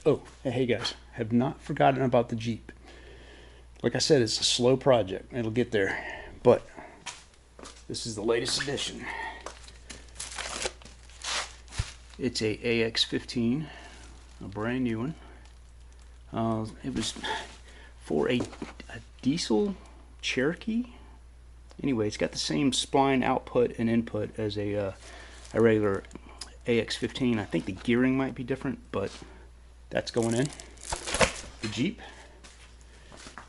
Oh, hey guys, have not forgotten about the Jeep. Like I said, it's a slow project. It'll get there. But this is the latest edition. It's a AX15, a brand new one. It was for a diesel Cherokee. Anyway, it's got the same spline output and input as a regular AX15. I think the gearing might be different, but that's going in the Jeep.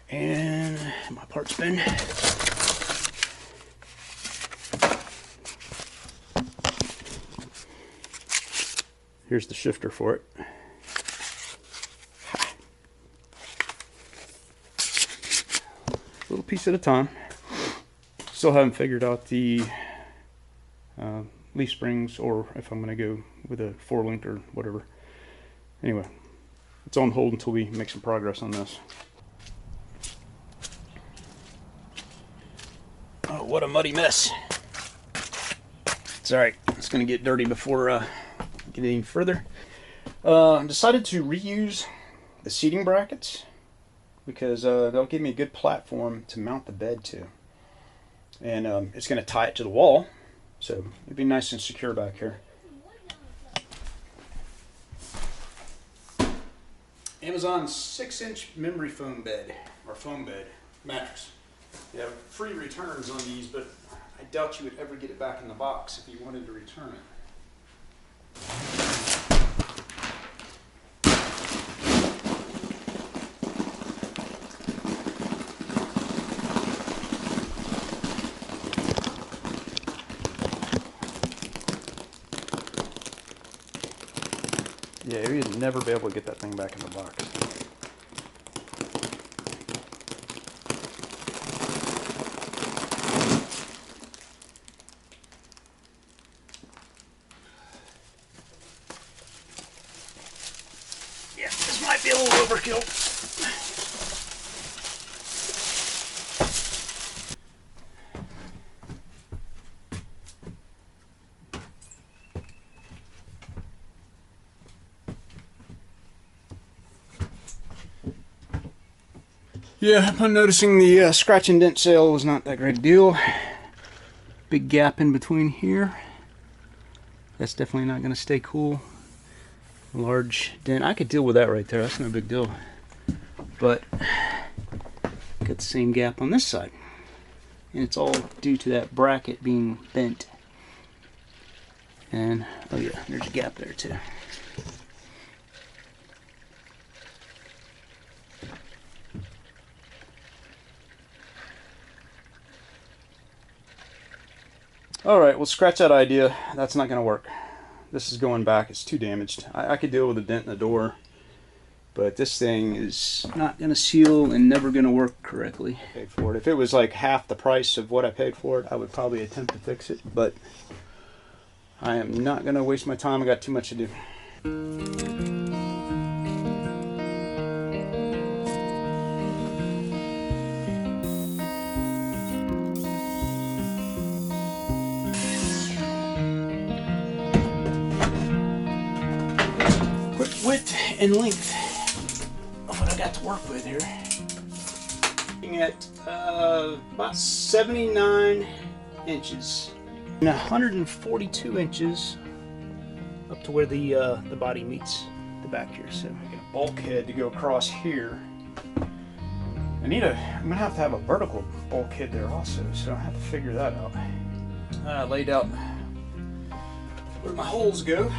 And my parts bin. Here's the shifter for it. Little piece at a time. Still haven't figured out the leaf springs, or if I'm going to go with a 4-link or whatever. Anyway, it's on hold until we make some progress on this. Oh, what a muddy mess. It's alright. It's going to get dirty before get any further. I decided to reuse the seating brackets because they'll give me a good platform to mount the bed to. And it's going to tie it to the wall, so it'd be nice and secure back here. Amazon 6-inch memory foam bed, or foam bed mattress. You have free returns on these, but I doubt you would ever get it back in the box if you wanted to return it. Yeah, you'd never be able to get that thing back in the box. Yeah, this might be a little overkill. Yeah, I'm noticing the scratch and dent sale was not that great a deal. Big gap in between here. That's definitely not going to stay cool. Large dent. I could deal with that right there. That's no big deal. But got the same gap on this side. And it's all due to that bracket being bent. And, oh yeah, there's a gap there too. Alright, well, scratch that idea. That's not going to work. This is going back. It's too damaged. I could deal with a dent in the door, but this thing is not going to seal and never going to work correctly. Paid for it. If it was like half the price of what I paid for it, I would probably attempt to fix it, but I am not going to waste my time. I got too much to do. Width and length of what I got to work with here. Looking at about 79 inches and 142 inches up to where the body meets the back here. So I got a bulkhead to go across here. I'm gonna have a vertical bulkhead there also, so I have to figure that out. I laid out where my holes go.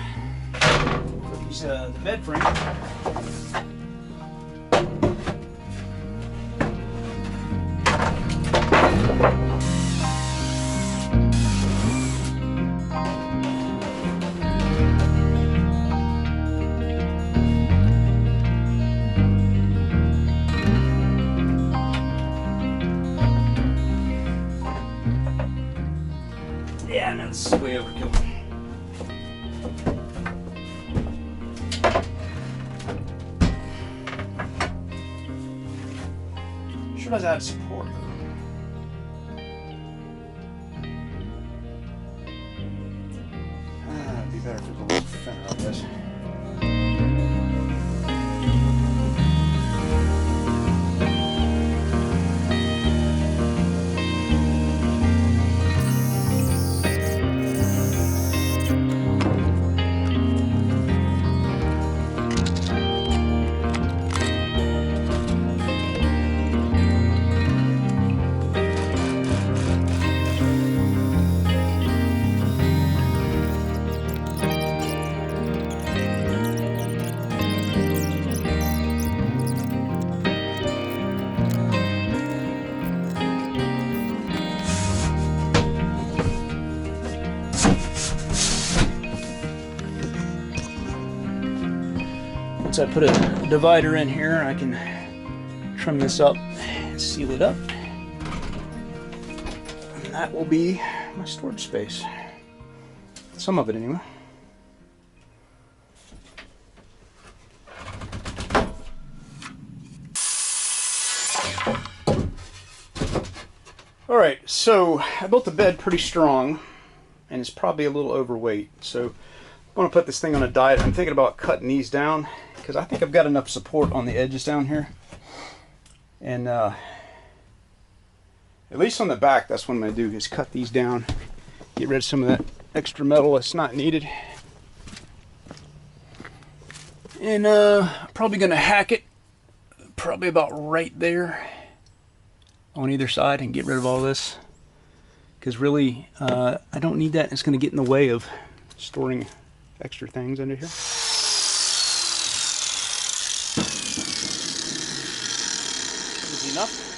The bed frame. Yeah, no, this is way overkill. Sure does add support. It'd be better if it was a little thinner, I guess. once I put a divider in here, I can trim this up, seal it up, and that will be my storage space. Some of it anyway. Alright, so I built the bed pretty strong, and it's probably a little overweight, so I'm going to put this thing on a diet. I'm thinking about cutting these down, because I think I've got enough support on the edges down here. And at least on the back, that's what I'm going to do, is cut these down, get rid of some of that extra metal that's not needed. And probably going to hack it probably about right there on either side and get rid of all this, because really I don't need that. It's going to get in the way of storing extra things under here. Easy enough.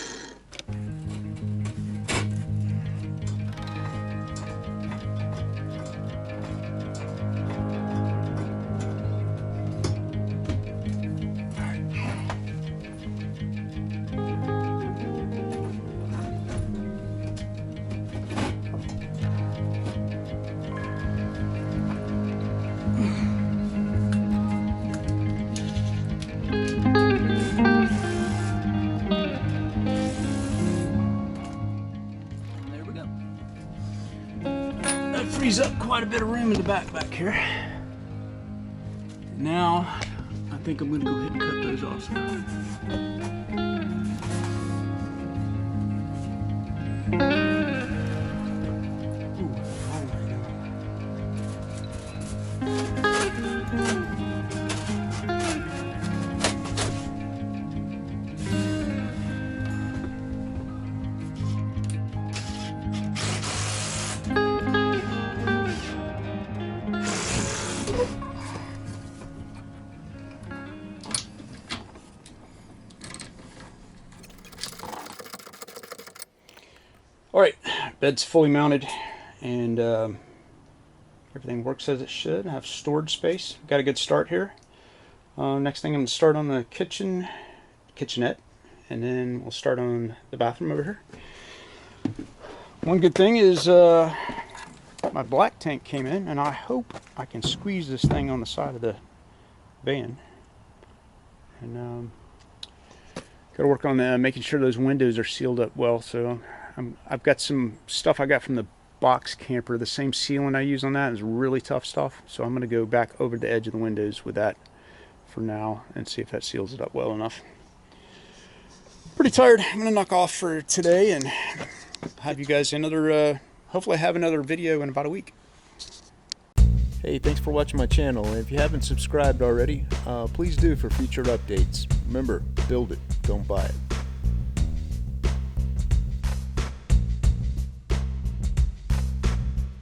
Frees up quite a bit of room in the back here. Now, I think I'm going to go ahead and cut those off. Alright, bed's fully mounted, and everything works as it should. I have storage space. Got a good start here. Next thing I'm going to start on the kitchenette, and then we'll start on the bathroom over here. One good thing is my black tank came in, and I hope I can squeeze this thing on the side of the van. And got to work on making sure those windows are sealed up well. So I've got some stuff I got from the box camper. The same sealant I use on that is really tough stuff. So I'm going to go back over the edge of the windows with that for now and see if that seals it up well enough. Pretty tired. I'm going to knock off for today and have you guys another, hopefully have another video in about a week. Hey, thanks for watching my channel. If you haven't subscribed already, please do for future updates. Remember, build it, don't buy it.